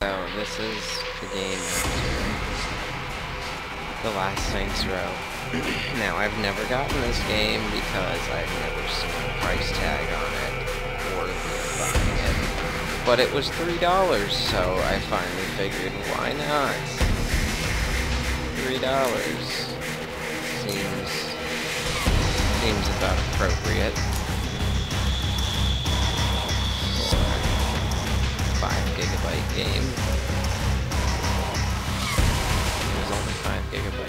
So this is the game The Last Saints Row. Now, I've never gotten this game because I've never seen a price tag on it worthy of buying it. But it was $3, so I finally figured, why not? $3 seems about appropriate for a 5GB game. It was only 5GB.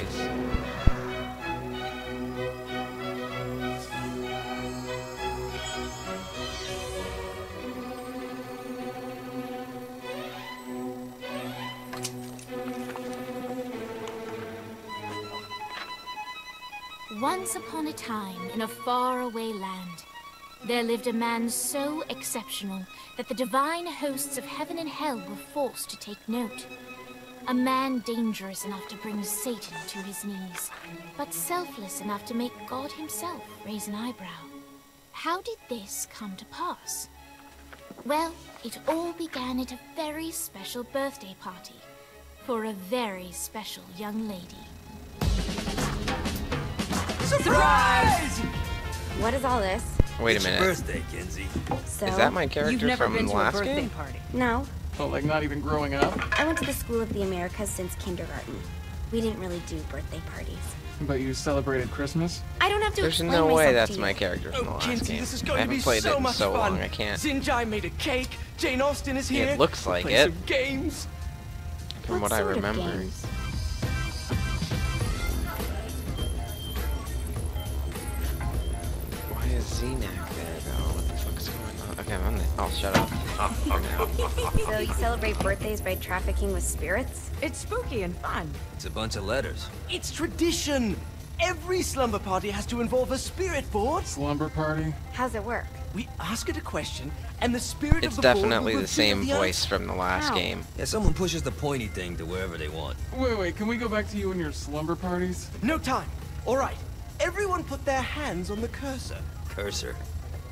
Once upon a time, in a faraway land, there lived a man so exceptional that the divine hosts of heaven and hell were forced to take note. A man dangerous enough to bring Satan to his knees, but selfless enough to make God himself raise an eyebrow. How did this come to pass? Well, it all began at a very special birthday party for a very special young lady. Surprise! What is all this? Wait a It's your minute. birthday, Kinsey. So, Is that my character You've never from been the to a last birthday game? party. No, Oh, like not even growing up? I went to the School of the Americas since kindergarten. We didn't really do birthday parties. But you celebrated Christmas? I don't have to There's explain no way myself that's to you. my character from the Oh, last Kinsey, game. this is I going to haven't be played it so in much so fun. long, I can't. Zinjai made a cake. Jane Austen is here. It looks like Play it. some games. From what I sort of remember. games? Why is Zenak there, though? What the fuck's going on? Okay, I'm on the... Oh, shut up. Oh, for now. So you celebrate birthdays by trafficking with spirits? It's spooky and fun. It's a bunch of letters. It's tradition. Every slumber party has to involve a spirit board. Slumber party? How's it work? We ask it a question, and the spirit It's of the board definitely will the reveal same the voice answer. from the last How? game. Yeah, someone pushes the pointy thing to wherever they want. Wait, can we go back to you and your slumber parties? No time. All right. Everyone put their hands on the cursor. Cursor.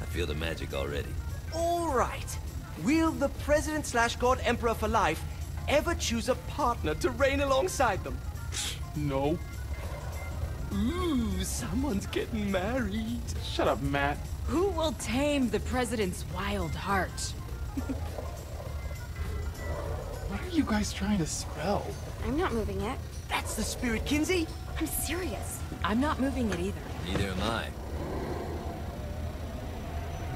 I feel the magic already. All right. Will the President/God Emperor for life ever choose a partner to reign alongside them? No. Ooh, someone's getting married. Shut up, Matt. Who will tame the president's wild heart? What are you guys trying to spell? I'm not moving it. That's the spirit, Kinsey. I'm serious. I'm not moving it either. Neither am I.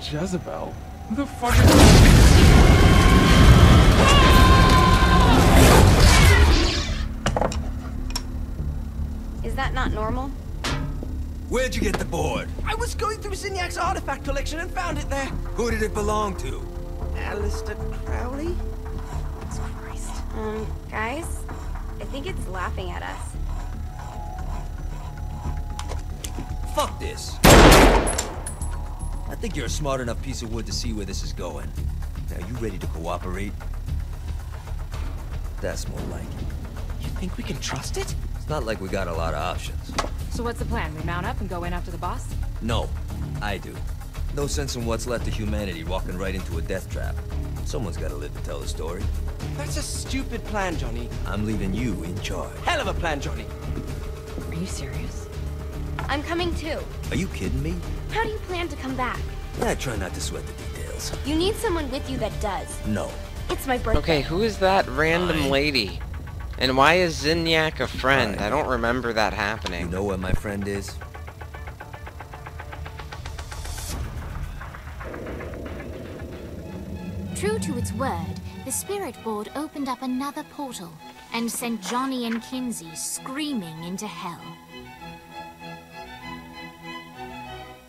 Jezebel? Who the fuck is... Is that not normal? Where'd you get the board? I was going through Zignac's artifact collection and found it there. Who did it belong to? Alistair Crowley? Christ. Guys? I think it's laughing at us. Fuck this. I think you're a smart enough piece of wood to see where this is going. Now, you ready to cooperate? That's more like it. You think we can trust it? It's not like we got a lot of options. So what's the plan? We mount up and go in after the boss? No, I do. No sense in what's left of humanity walking right into a death trap. Someone's gotta live to tell the story. That's a stupid plan, Johnny. I'm leaving you in charge. Hell of a plan, Johnny. Are you serious? I'm coming too. Are you kidding me? How do you plan to come back? I try not to sweat the details. You need someone with you that does. No. It's my birthday. Okay, who is that random Fine. lady? And why is Zinyak a friend? Fine. I don't remember that You happening. know where my friend is? True to its word, the spirit board opened up another portal and sent Johnny and Kinsey screaming into hell.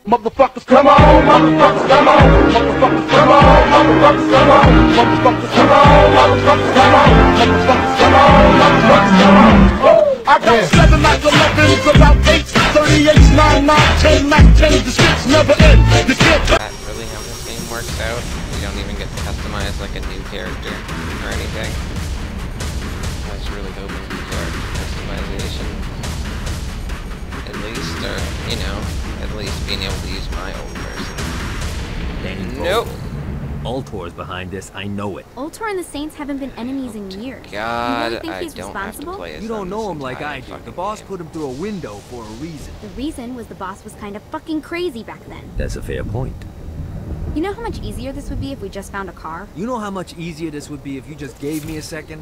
Motherfuckers, come on, motherfuckers, come on, motherfuckers, come on, motherfuckers, come on, motherfuckers, come on, motherfuckers, come on, motherfuckers, come on, motherfuckers, come on. I got 7 Mac 11s, about 8, 38s, 9, 9, 10 Mac 10s, the shit's never end. You can't. Is that really how this game works out? You don't even get to customize like a new character or anything. I was really hoping for customization. At least, or, you know, at least being able to use my old person. Nope. Ultor's behind this, I know it. Ultor and the Saints haven't been enemies in years. God, you really think I he's don't have to responsible? play as You don't them know this him like entire I do. fucking The boss game. put him through a window for a reason. The reason was the boss was kind of fucking crazy back then. That's a fair point. You know how much easier this would be if we just found a car? You know how much easier this would be if you just gave me a second?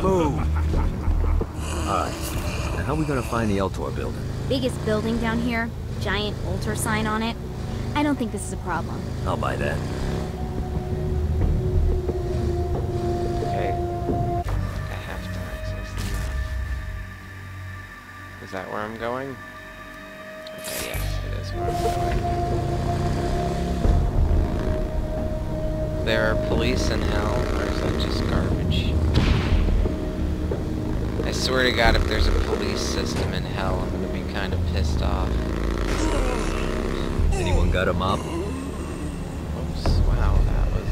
Boom. Alright, now how are we gonna find the Eltor building? Biggest building down here, giant Ultor sign on it. I don't think this is a problem. I'll buy that. Okay. I have to access the map. Is that where I'm going? Okay, yes, it is where I'm going. There are police in hell, or is that just garbage? I swear to God, if there's a police system in hell, I'm gonna be kind of pissed off. Anyone got a mop? Oops, wow, that was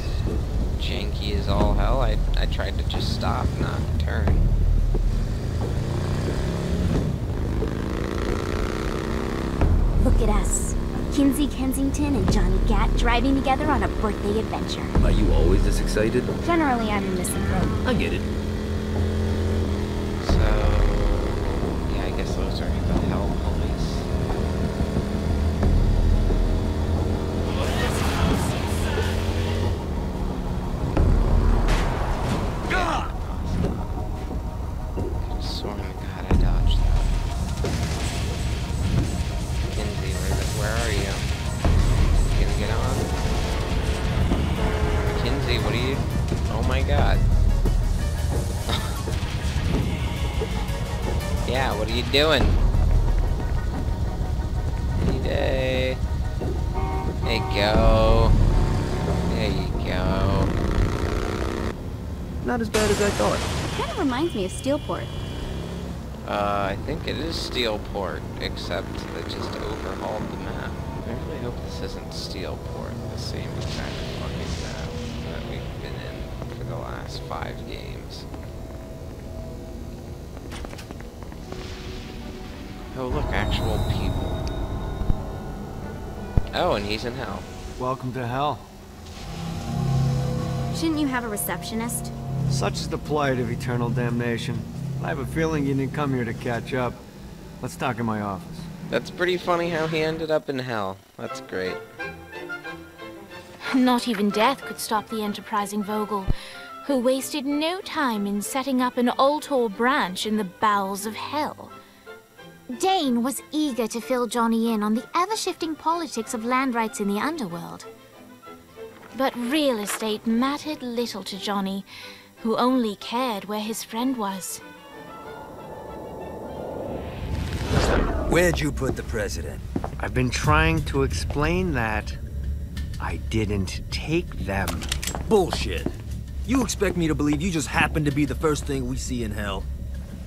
janky as all hell. I tried to just stop, not turn. Look at us. Kinsey Kensington and Johnny Gat driving together on a birthday adventure. Are you always this excited? Generally, I'm in misanthrope. I get it. So, yeah, I guess those are the hell police. God! Could've sworn to God I dodged that. Kinsey, where are you? You gonna get on? Kinsey, what are you? Oh my God. Yeah, what are you doing? Any day. There you go. There you go. Not as bad as I thought. Kind of reminds me of Steelport. I think it is Steelport, except they just overhauled the map. I really hope this isn't Steelport, the same kind of fucking map that we've been in for the last 5 games. Oh look, actual people. Oh, and he's in hell. Welcome to hell. Shouldn't you have a receptionist? Such is the plight of eternal damnation. I have a feeling you didn't come here to catch up. Let's talk in my office. That's pretty funny how he ended up in hell. That's great. Not even death could stop the enterprising Vogel, who wasted no time in setting up an Ultor branch in the bowels of hell. Dane was eager to fill Johnny in on the ever-shifting politics of land rights in the underworld. But real estate mattered little to Johnny, who only cared where his friend was. Where'd you put the president? I've been trying to explain that. I didn't take them. Bullshit. You expect me to believe you just happen to be the first thing we see in hell?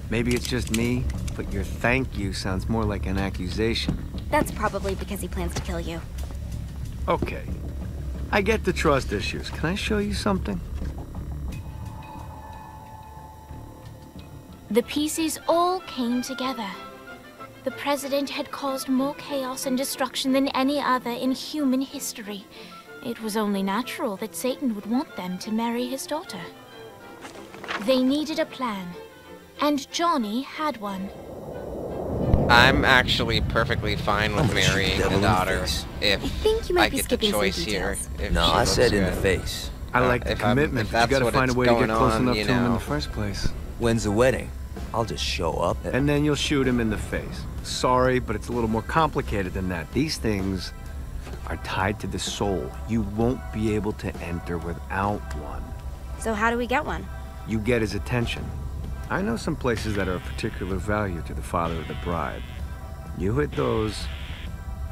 Maybe it's just me, but your thank you sounds more like an accusation. That's probably because he plans to kill you. Okay. I get the trust issues. Can I show you something? The pieces all came together. The president had caused more chaos and destruction than any other in human history. It was only natural that Satan would want them to marry his daughter. They needed a plan, and Johnny had one. I'm actually perfectly fine with marrying the daughter if I think you might I be get the skipping some choice here. details. If No, she I looks said in the good. face. I like the if I'm- commitment, if but you that's gotta what find a it's way to get going close on, enough you to him in know. the first place. When's the wedding? I'll just show up. And then you'll shoot him in the face. Sorry, but it's a little more complicated than that. These things are tied to the soul. You won't be able to enter without one. So how do we get one? You get his attention. I know some places that are of particular value to the father of the bride. You hit those,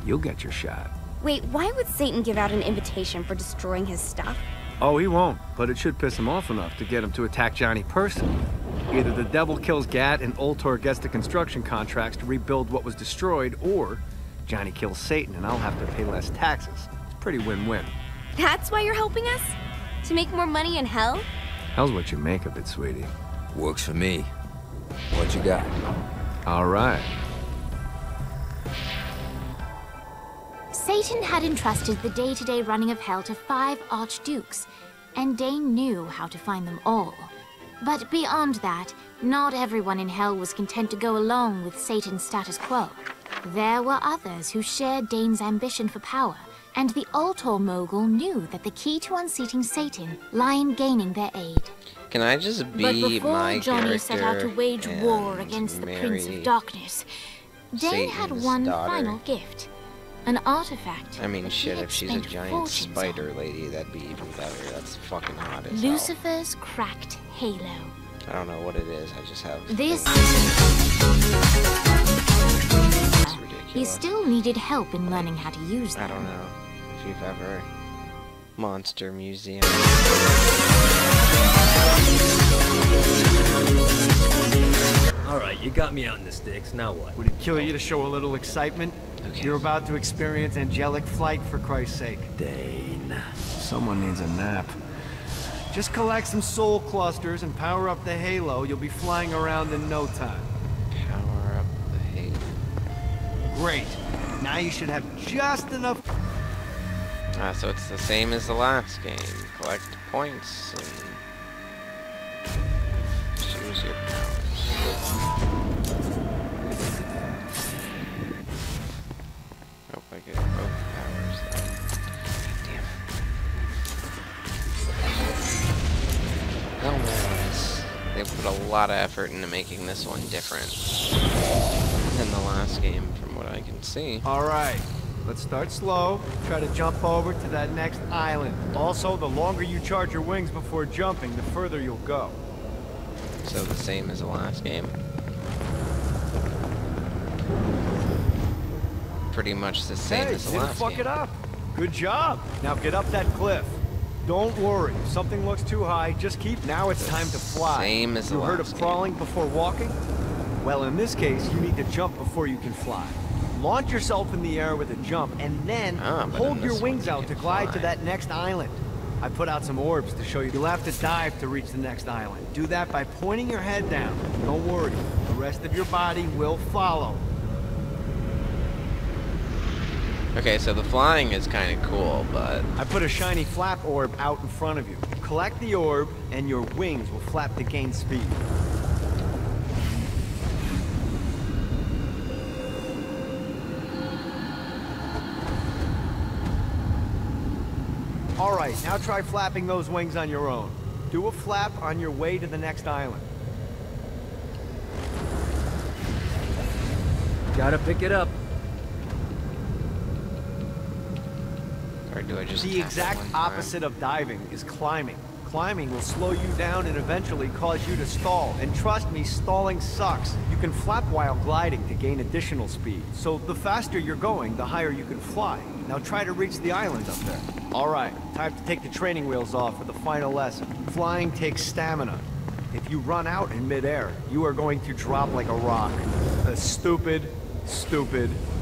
you'll get your shot. Wait, why would Satan give out an invitation for destroying his stuff? Oh, he won't, but it should piss him off enough to get him to attack Johnny personally. Either the devil kills Gat and Ultor gets the construction contracts to rebuild what was destroyed, or Johnny kills Satan and I'll have to pay less taxes. It's pretty win-win. That's why you're helping us? To make more money in hell? How's what you make of it, sweetie? Works for me. What you got? All right. Satan had entrusted the day-to-day running of hell to 5 archdukes, and Dane knew how to find them all. But beyond that, not everyone in hell was content to go along with Satan's status quo. There were others who shared Dane's ambition for power, and the Ultor mogul knew that the key to unseating Satan lay in gaining their aid. Can I just be But before my Johnny set out to character wage war and against the marry Prince of Darkness, Dane had Satan's one daughter? final gift. An artifact. I mean, that shit, he had if she's a spent giant fortunes spider on. lady, that'd be even better. That's fucking hot as hell. Lucifer's cracked halo. I don't know what it is, I just have... This... It's ridiculous. He still needed help in learning how to use them. I don't know if you've ever... Monster Museum. Alright, you got me out in the sticks, now what? Would it kill you to show a little excitement? Okay. You're about to experience angelic flight, for Christ's sake. Dane. Someone needs a nap. Just collect some soul clusters and power up the halo. You'll be flying around in no time. Power up the hate. Great. Now you should have just enough... Ah, so it's the same as the last game. Collect points and choose your powers. Hope I get both powers though. Damn. Oh my. They put a lot of effort into making this one different than the last game, from what I can see. All right. Let's start slow. Try to jump over to that next island. Also, the longer you charge your wings before jumping, the further you'll go. So the same as the last game. Pretty much the same as the didn't last fuck game. it up. Good job. Now get up that cliff. Don't worry. If something looks too high, just keep... Now it's time to fly. Same as the You heard last of crawling before walking? Well, in this case, you need to jump before you can fly. Launch yourself in the air with a jump, and then but hold in your this wings one you out to can glide fly. to that next island. I put out some orbs to show you. You'll have to dive to reach the next island. Do that by pointing your head down. Don't worry. The rest of your body will follow. Okay, so the flying is kind of cool, but... I put a shiny flap orb out in front of you. Collect the orb, and your wings will flap to gain speed. Alright, now try flapping those wings on your own. Do a flap on your way to the next island. Gotta pick it up. Or do I just The tap it exact one time? opposite of diving is climbing. Climbing will slow you down and eventually cause you to stall. And trust me, stalling sucks. You can flap while gliding to gain additional speed. So the faster you're going, the higher you can fly. Now try to reach the island up there. All right, time to take the training wheels off for the final lesson. Flying takes stamina. If you run out in midair, you are going to drop like a rock. A stupid,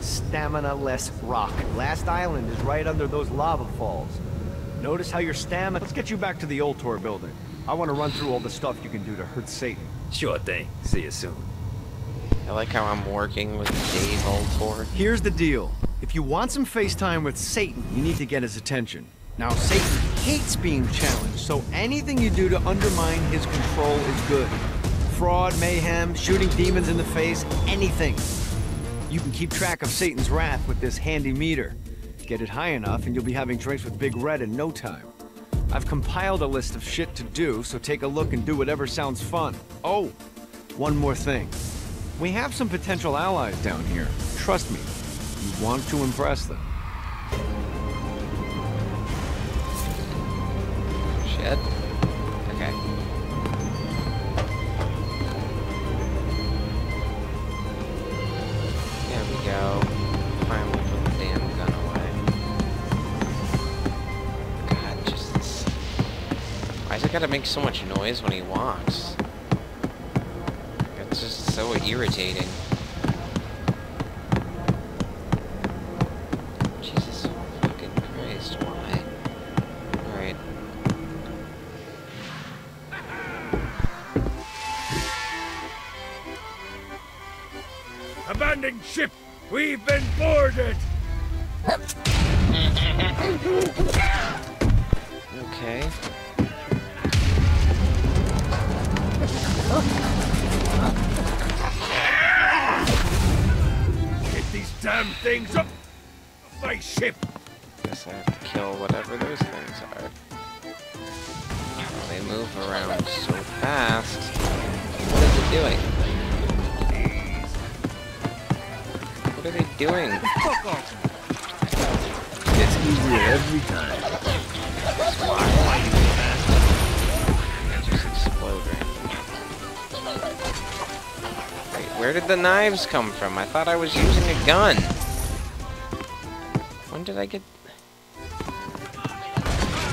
stamina-less rock. Last island is right under those lava falls. Notice how your stamina... Let's get you back to the Ultor building. I want to run through all the stuff you can do to hurt Satan. Sure thing. See you soon. I like how I'm working with Dave Ultor. Here's the deal. If you want some FaceTime with Satan, you need to get his attention. Now, Satan hates being challenged, so anything you do to undermine his control is good. Fraud, mayhem, shooting demons in the face, anything. You can keep track of Satan's wrath with this handy meter. Get it high enough and you'll be having drinks with Big Red in no time. I've compiled a list of shit to do, so take a look and do whatever sounds fun. Oh, one more thing. We have some potential allies down here. Trust me, you want to impress them. Shit. Okay. There we go. Finally put the damn gun away. God, just this... Why's it gotta make so much noise when he walks? It's just so irritating. Jesus fucking Christ, why? Alright. Abandoned ship! We've been boarded! Okay. Get these damn things up my ship. Guess I have to kill whatever those things are. They move around so fast. What are they doing? What are they doing? Fuck off. Gets easier every time. Why you fast? Just explode randomly. Wait, where did the knives come from? I thought I was using a gun. When did I get... I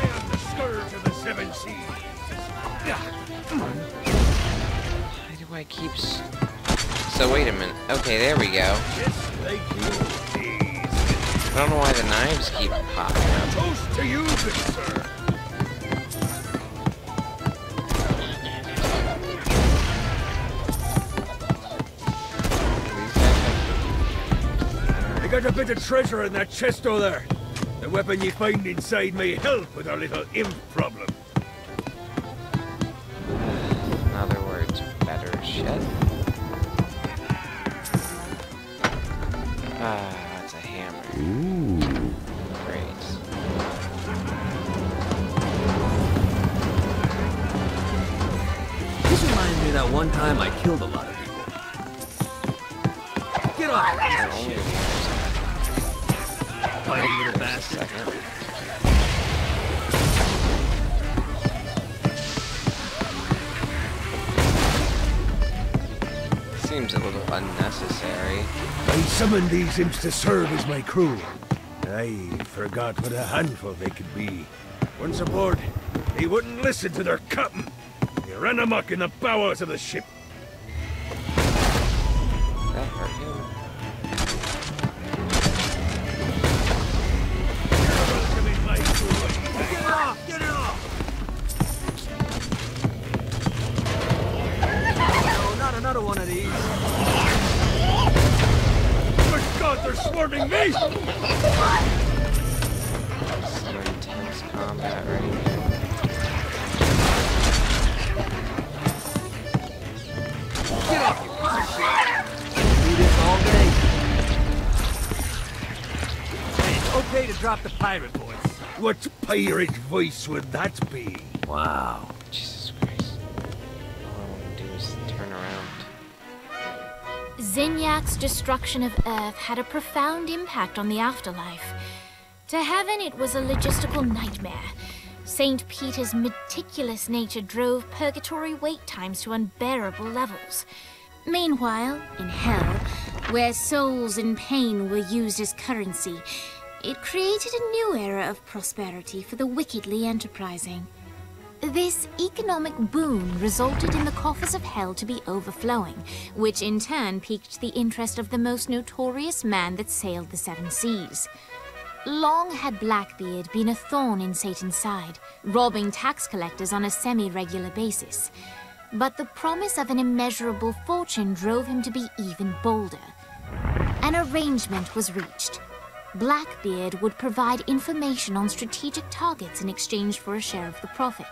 am the scourge of the seven seas. Why do I keep... So wait a minute. Okay, there we go. Just like you, I don't know why the knives keep popping up. toast to you, good sir. I got a bit of treasure in that chest over there. The weapon you find inside may help with our little imp problem. In other words, better shit. Ah, it's a hammer. Ooh. Great. This reminds me of that one time I killed a lot of people. Get off! They're only Fighting little a bastard. second. Seems a little unnecessary. I summoned these imps to serve as my crew. I forgot what a handful they could be. Once aboard, they wouldn't listen to their captain. They ran amok in the bowels of the ship. That hurt him. Welcome in my crew. Get it off! Get it off! No, not another one of these. Good God, they're swarming me! Some intense combat right here. Get off, you piece of shit! Do this all day. Hey, it's okay to drop the pirate voice. What pirate voice would that be? Wow. Jesus Christ. All I want to do is turn around. Zinyak's destruction of Earth had a profound impact on the afterlife. To heaven, it was a logistical nightmare. St. Peter's meticulous nature drove purgatory wait times to unbearable levels. Meanwhile, in hell, where souls in pain were used as currency, it created a new era of prosperity for the wickedly enterprising. This economic boon resulted in the coffers of hell to be overflowing, which in turn piqued the interest of the most notorious man that sailed the seven seas. Long had Blackbeard been a thorn in Satan's side, robbing tax collectors on a semi-regular basis. But the promise of an immeasurable fortune drove him to be even bolder. An arrangement was reached. Blackbeard would provide information on strategic targets in exchange for a share of the profit.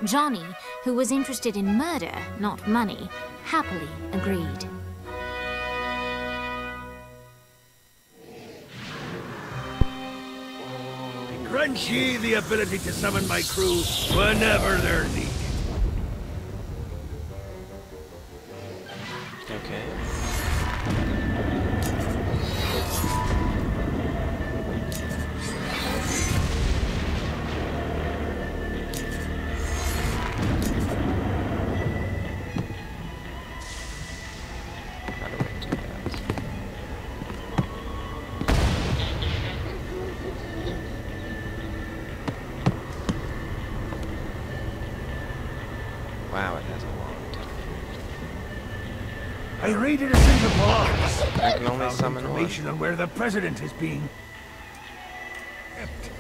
Johnny, who was interested in murder, not money, happily agreed. Grant ye the ability to summon my crew whenever they're needed. Okay. How do I do that? Wow, it has a long time. I raided a single box. I can only Found summon one. information on where the president is being kept.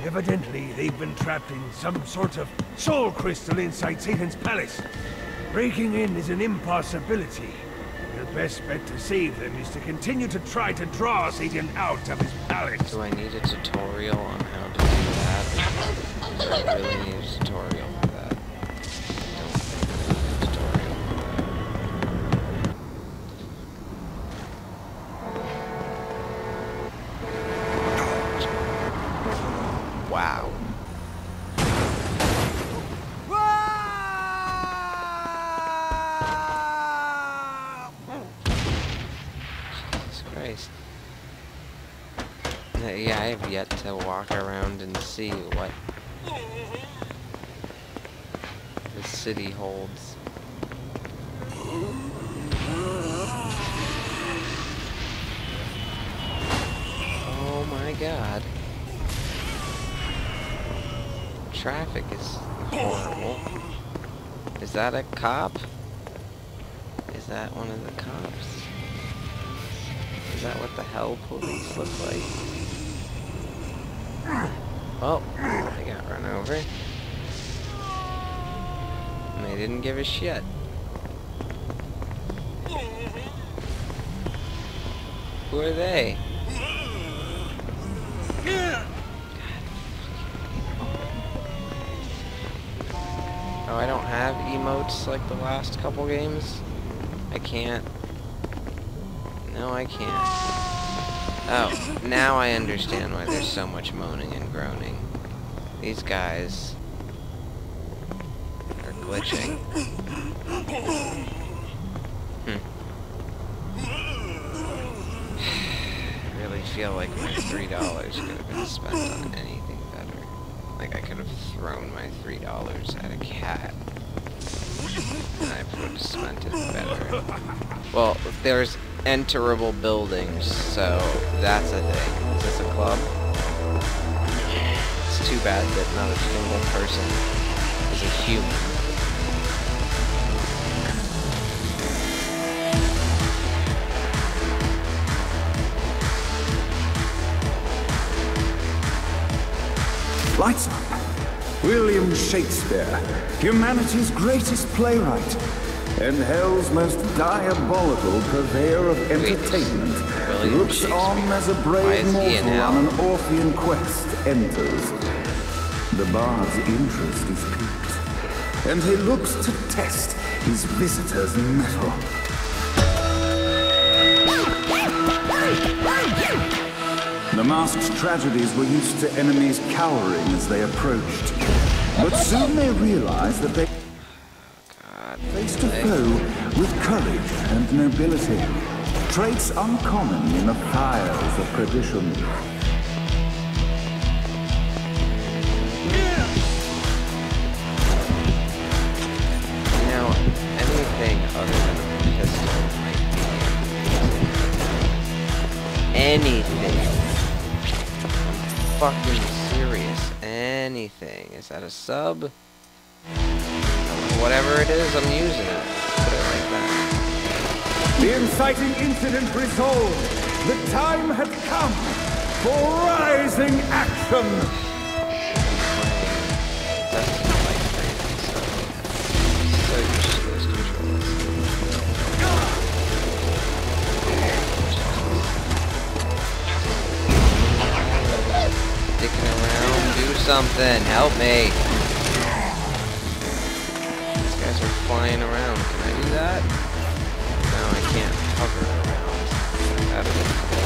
Evidently, they've been trapped in some sort of soul crystal inside Satan's palace. Breaking in is an impossibility. Your best bet to save them is to continue to try to draw Satan out of his palace. Do I need a tutorial on how to do that? Do I really need a tutorial for that? I don't think I need a tutorial for that. Wow. Jesus Christ. Yeah, I have yet to walk around and see what the city holds. Oh my god. Traffic is horrible. Is that a cop? Is that one of the cops? Is that what the hell police look like? Oh, they got run over. And they didn't give a shit. Who are they? Oh, I don't have emotes like the last couple games? I can't. No, I can't. Oh, now I understand why there's so much moaning and groaning. These guys are glitching. I really feel like my $3 could have been spent on anything better. Like I could have thrown my $3 at a cat. And I would have spent it better. Well, there's enterable buildings, so that's a thing. Is this a club? It's too bad that not a single person is a human. Lights up. William Shakespeare, humanity's greatest playwright, and hell's most diabolical purveyor of entertainment, looks on as a brave mortal on an Orphean quest enters. The bard's interest is piqued, and he looks to test his visitor's mettle. The masked tragedies were used to enemies cowering as they approached. But soon they realized that they faced a foe with courage and nobility, traits uncommon in the fires of perdition. You know, anything other than a pistol might be anything. Fucking serious. Anything. Is that a sub? Whatever it is, I'm using it. Put it like that. The inciting incident resolved. The time had come for rising action. So used to those controls. Sticking around, do something, help me. These guys are flying around. Can I do that? No, I can't hover around.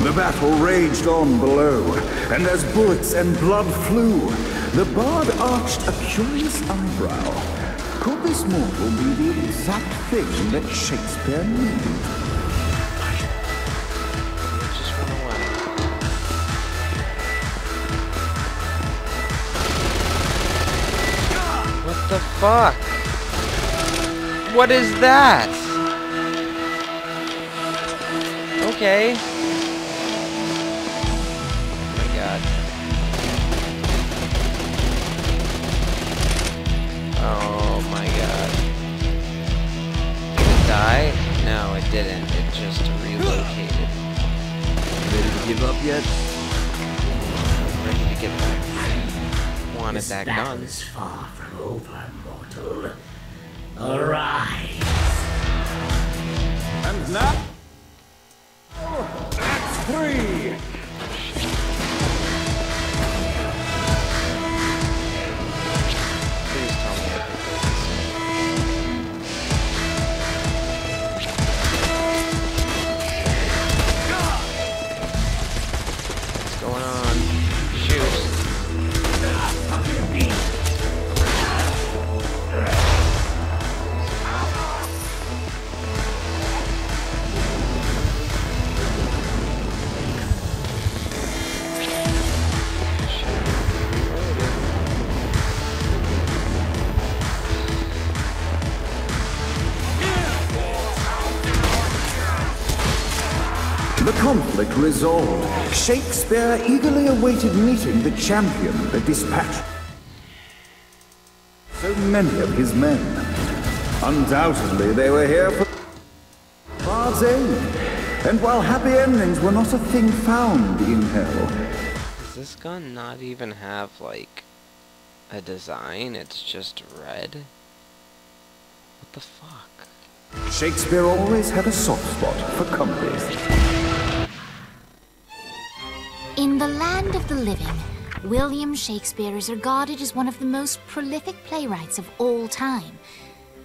The battle raged on below, and as bullets and blood flew, the bard arched a curious eyebrow. Could this mortal be the exact thing that Shakespeare needed? What the fuck? What is that? Okay. Oh my god. Oh my god. Did it die? No, it didn't. It just relocated. Ready to give up yet? I'm ready to get back. Wanted that gun. Is far from over, mortal. Arise. And now... Act 3! Please tell me I picked up this. What's going on? Shoot. The conflict resolved, Shakespeare eagerly awaited meeting the champion that dispatched so many of his men. Undoubtedly, they were here for Bard's aid. And while happy endings were not a thing found in hell... Does this gun not even have, like, a design? It's just red? What the fuck? Shakespeare always had a soft spot for comedies. In the land of the living, William Shakespeare is regarded as one of the most prolific playwrights of all time.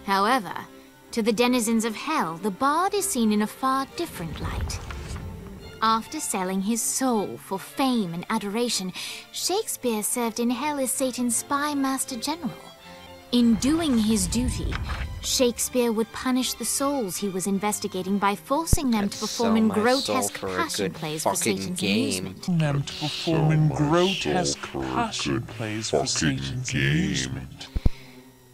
However, to the denizens of hell, the bard is seen in a far different light. After selling his soul for fame and adoration, Shakespeare served in hell as Satan's spy master general. In doing his duty, Shakespeare would punish the souls he was investigating by forcing them to perform in grotesque passion plays for Satan's amusement. Them to perform in grotesque passion plays for Satan's amusement.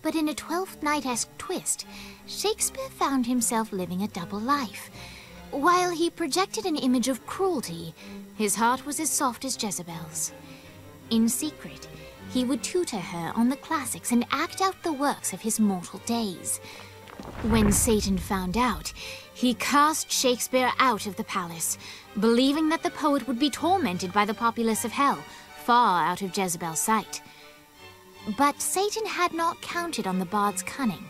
But in a Twelfth Night-esque twist, Shakespeare found himself living a double life. While he projected an image of cruelty, his heart was as soft as Jezebel's. In secret, he would tutor her on the classics and act out the works of his mortal days. When Satan found out, he cast Shakespeare out of the palace, believing that the poet would be tormented by the populace of hell, far out of Jezebel's sight. But Satan had not counted on the bard's cunning.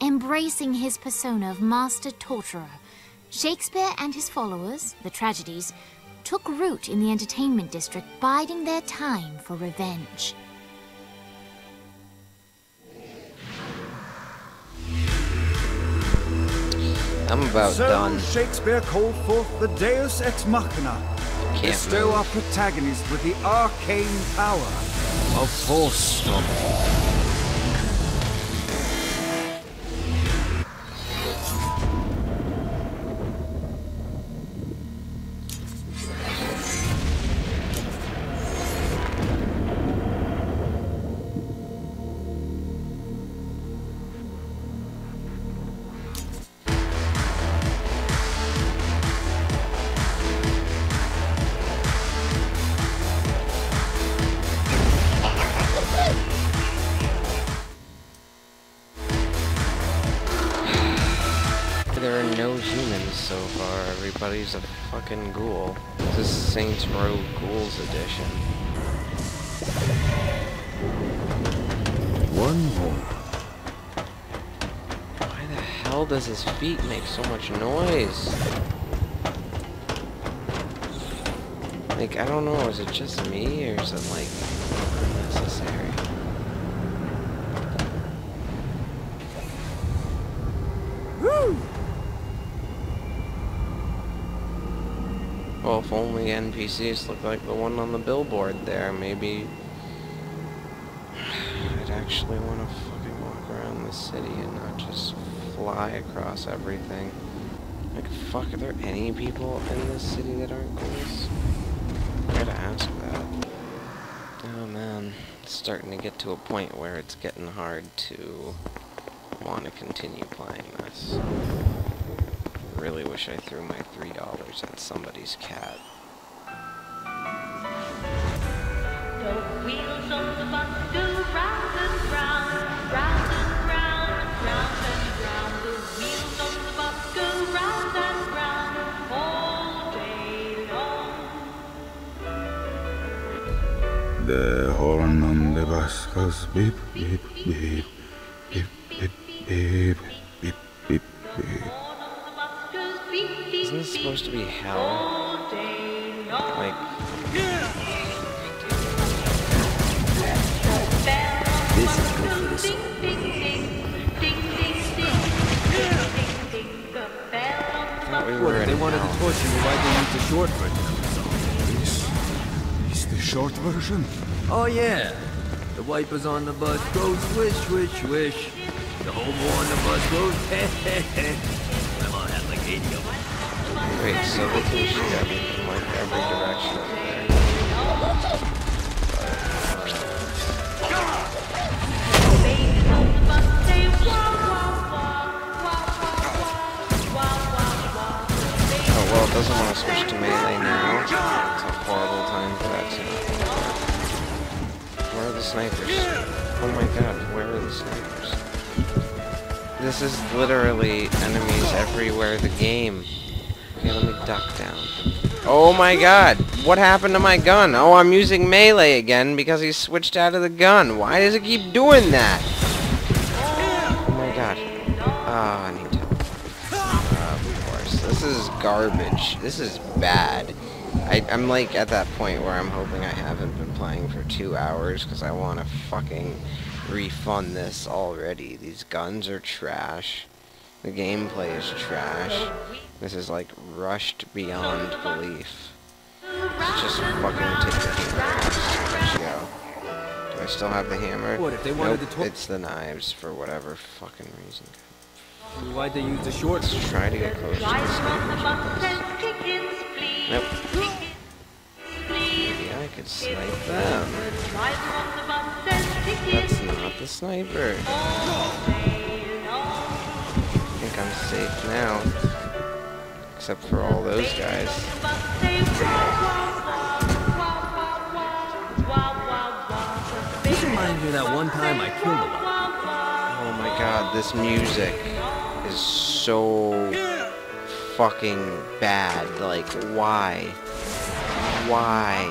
Embracing his persona of master torturer, Shakespeare and his followers, the tragedies, took root in the entertainment district, biding their time for revenge. I'm about done. Shakespeare called forth the Deus Ex Machina. Bestow our protagonist with the arcane power of force stomping. There are no humans so far. Everybody's a fucking ghoul. This is Saints Row Ghouls edition. One more. Why the hell does his feet make so much noise? Like, I don't know, is it just me, or is it, like, unnecessary? Woo! Well, if only NPCs look like the one on the billboard there, maybe I'd actually want to fucking walk around the city and not just fly across everything. Like, fuck, are there any people in this city that aren't ghouls? I gotta ask that. Oh man, it's starting to get to a point where it's getting hard to want to continue playing this. Really wish I threw my $3 at somebody's cat. The wheels of the bus go round and round, round and round, round and round. The wheels of the bus go round and round all day long. The horn on the bus goes beep, beep, beep, beep, beep, beep, beep, beep, beep. Isn't this supposed to be hell? Like... This is good for the soul. What if they wanted to torture you, why'd they use the short version of the song? Is the short version? Oh yeah. The wipers on the bus go swish, swish, swish. The hobo on the bus goes heh, heh, heh. Come on, have like 80 of them. Wait, so they can shoot at me from like every direction over there. Oh well, it doesn't want to switch to melee now. It's a horrible time for that too. Where are the snipers? Oh my god, where are the snipers? This is literally enemies everywhere the game. Okay, let me duck down. Oh my god, what happened to my gun? Oh, I'm using melee again because he switched out of the gun. Why does it keep doing that? Oh my god. Oh, I need to... of course. This is garbage. This is bad. I'm like at that point where I'm hoping I haven't been playing for 2 hours because I want to fucking refund this already. These guns are trash. The gameplay is trash. This is like rushed beyond belief. Let's just fucking take the hammer. Let's go. Do I still have the hammer? What, if they wanted nope, to it's the knives for whatever fucking reason. Why'd they use the short? Let's try to get closer to the snipers with this. Nope. Maybe I could snipe them. That's not the sniper. I think I'm safe now. Except for all those guys. This reminds me of that one time I killed a lot. Oh my god, this music is so fucking bad. Like, why? Why?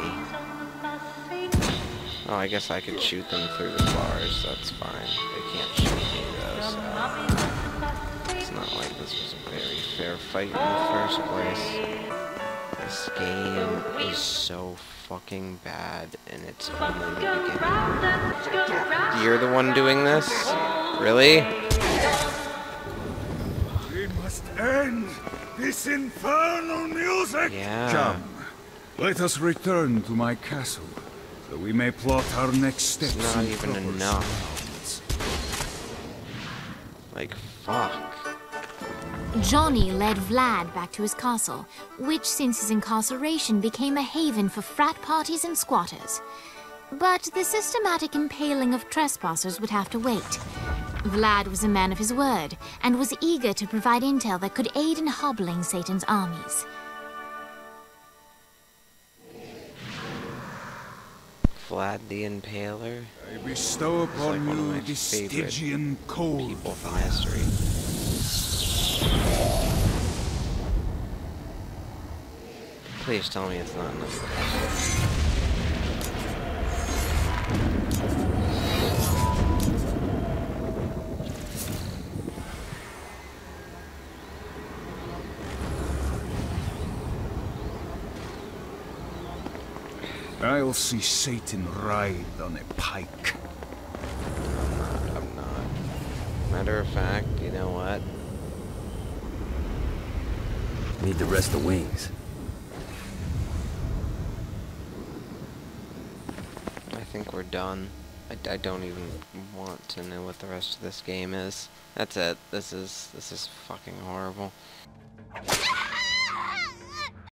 Oh, I guess I could shoot them through the bars. That's fine. They can't shoot me though, so... It's not like this was a very fair fight in the first place. This game is so fucking bad, and it's only the beginning. You're the one doing this? Really? We must end this infernal music! Yeah. Come, let us return to my castle, so we may plot our next steps. It's not in even proper enough. surroundings. Like, fuck. Johnny led Vlad back to his castle, which since his incarceration became a haven for frat parties and squatters. But the systematic impaling of trespassers would have to wait. Vlad was a man of his word, and was eager to provide intel that could aid in hobbling Satan's armies. Vlad the Impaler. I bestow upon like you the Stygian cold people from history. Please tell me it's not enough. I'll see Satan ride on a pike. I'm not. Matter of fact, you know what? Need the rest of wings. I think we're done. I don't even want to know what the rest of this game is. That's it. This is fucking horrible.